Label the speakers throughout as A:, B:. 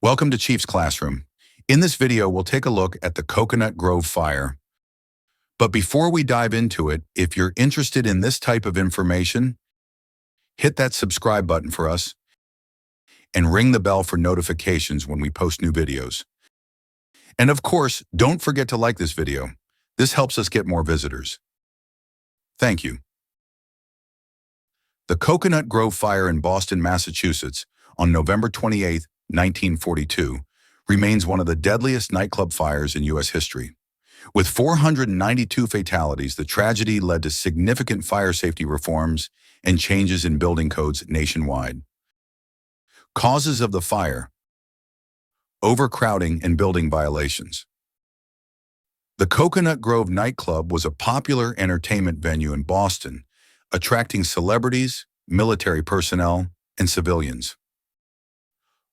A: Welcome to Chief's Classroom. In this video, we'll take a look at the Coconut Grove fire. But before we dive into it, if you're interested in this type of information, hit that subscribe button for us and ring the bell for notifications when we post new videos. And of course, don't forget to like this video. This helps us get more visitors. Thank you. The Coconut Grove fire in Boston, Massachusetts on November 28, 1942, remains one of the deadliest nightclub fires in U.S. history. With 492 fatalities, the tragedy led to significant fire safety reforms and changes in building codes nationwide. Causes of the fire: overcrowding and building violations. The Coconut Grove nightclub was a popular entertainment venue in Boston, attracting celebrities, military personnel, and civilians.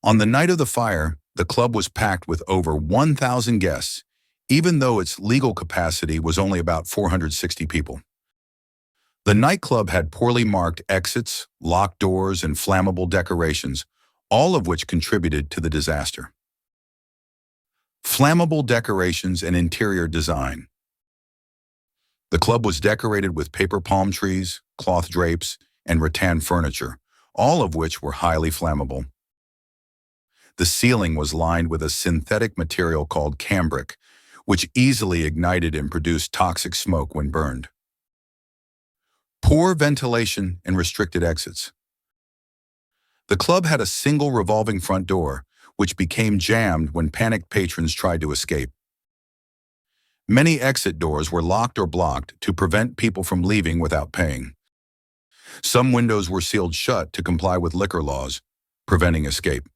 A: On the night of the fire, the club was packed with over 1,000 guests, even though its legal capacity was only about 460 people. The nightclub had poorly marked exits, locked doors, and flammable decorations, all of which contributed to the disaster. Flammable decorations and interior design. The club was decorated with paper palm trees, cloth drapes, and rattan furniture, all of which were highly flammable. The ceiling was lined with a synthetic material called cambric, which easily ignited and produced toxic smoke when burned. Poor ventilation and restricted exits. The club had a single revolving front door, which became jammed when panicked patrons tried to escape. Many exit doors were locked or blocked to prevent people from leaving without paying. Some windows were sealed shut to comply with liquor laws, preventing escape.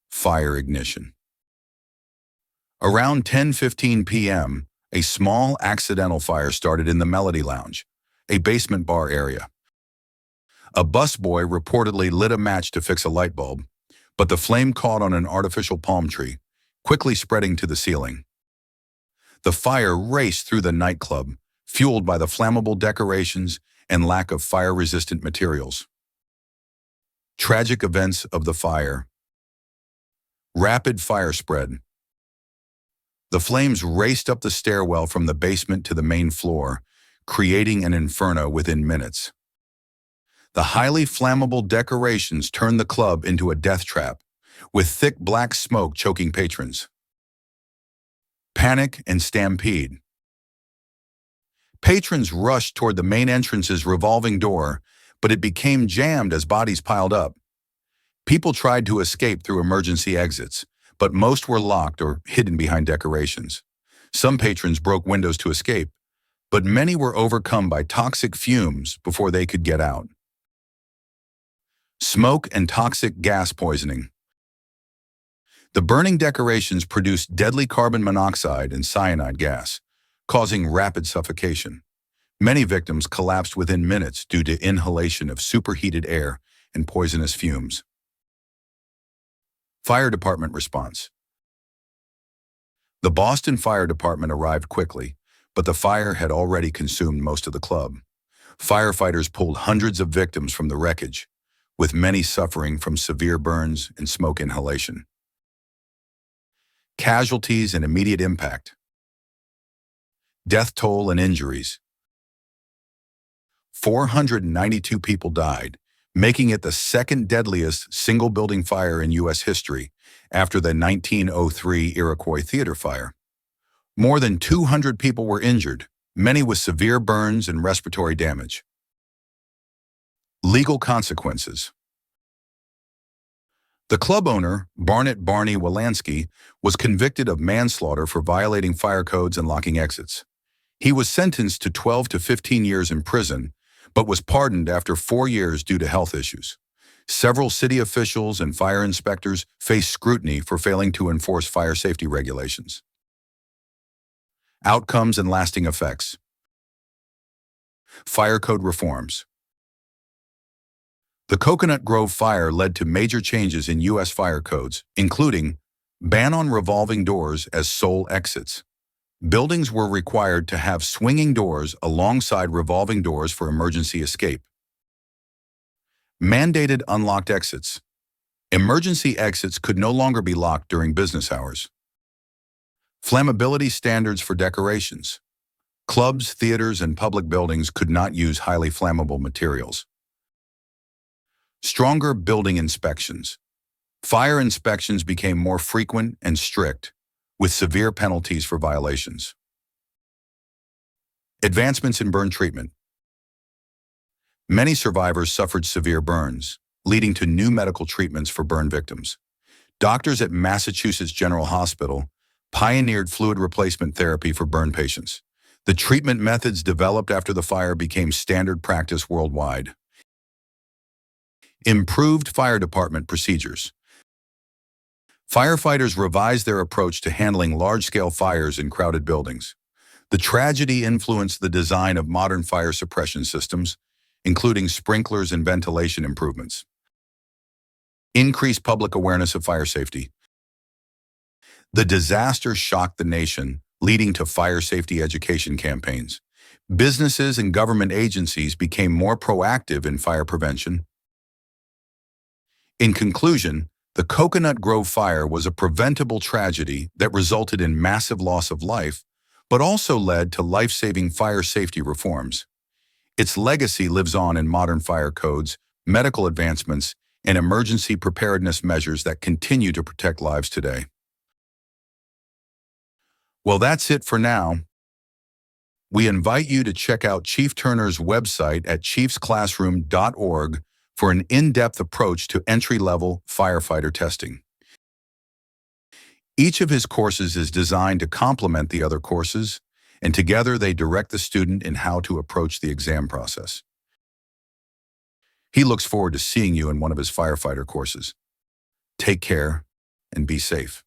A: Fire ignition. Around 10:15 p.m., a small accidental fire started in the Melody Lounge, a basement bar area. A busboy reportedly lit a match to fix a light bulb, but the flame caught on an artificial palm tree, quickly spreading to the ceiling. The fire raced through the nightclub, fueled by the flammable decorations and lack of fire-resistant materials. Tragic events of the fire. Rapid fire spread. The flames raced up the stairwell from the basement to the main floor, creating an inferno within minutes. The highly flammable decorations turned the club into a death trap, with thick black smoke choking patrons. Panic and stampede. Patrons rushed toward the main entrance's revolving door, but it became jammed as bodies piled up. People tried to escape through emergency exits, but most were locked or hidden behind decorations. Some patrons broke windows to escape, but many were overcome by toxic fumes before they could get out. Smoke and toxic gas poisoning. The burning decorations produced deadly carbon monoxide and cyanide gas, causing rapid suffocation. Many victims collapsed within minutes due to inhalation of superheated air and poisonous fumes. Fire department response. The Boston Fire Department arrived quickly, but the fire had already consumed most of the club. Firefighters pulled hundreds of victims from the wreckage, with many suffering from severe burns and smoke inhalation. Casualties and immediate impact. Death toll and injuries. 492 people died, making it the second deadliest single-building fire in U.S. history after the 1903 Iroquois Theater fire. More than 200 people were injured, many with severe burns and respiratory damage. Legal consequences. The club owner, Barnett Barney Walansky, was convicted of manslaughter for violating fire codes and locking exits. He was sentenced to 12 to 15 years in prison, but was pardoned after 4 years due to health issues. Several city officials and fire inspectors faced scrutiny for failing to enforce fire safety regulations. Outcomes and lasting effects. Fire code reforms. The Coconut Grove fire led to major changes in U.S. fire codes, including ban on revolving doors as sole exits. Buildings were required to have swinging doors alongside revolving doors for emergency escape. Mandated unlocked exits. Emergency exits could no longer be locked during business hours. Flammability standards for decorations. Clubs, theaters, and public buildings could not use highly flammable materials. Stronger building inspections. Fire inspections became more frequent and strict, with severe penalties for violations. Advancements in burn treatment. Many survivors suffered severe burns, leading to new medical treatments for burn victims. Doctors at Massachusetts General Hospital pioneered fluid replacement therapy for burn patients. The treatment methods developed after the fire became standard practice worldwide. Improved fire department procedures. Firefighters revised their approach to handling large-scale fires in crowded buildings. The tragedy influenced the design of modern fire suppression systems, including sprinklers and ventilation improvements. Increased public awareness of fire safety. The disaster shocked the nation, leading to fire safety education campaigns. Businesses and government agencies became more proactive in fire prevention. In conclusion, the Coconut Grove fire was a preventable tragedy that resulted in massive loss of life, but also led to life-saving fire safety reforms. Its legacy lives on in modern fire codes, medical advancements, and emergency preparedness measures that continue to protect lives today. Well, that's it for now. We invite you to check out Chief Turner's website at chiefsclassroom.org for an in-depth approach to entry-level firefighter testing. Each of his courses is designed to complement the other courses, and together they direct the student in how to approach the exam process. He looks forward to seeing you in one of his firefighter courses. Take care and be safe.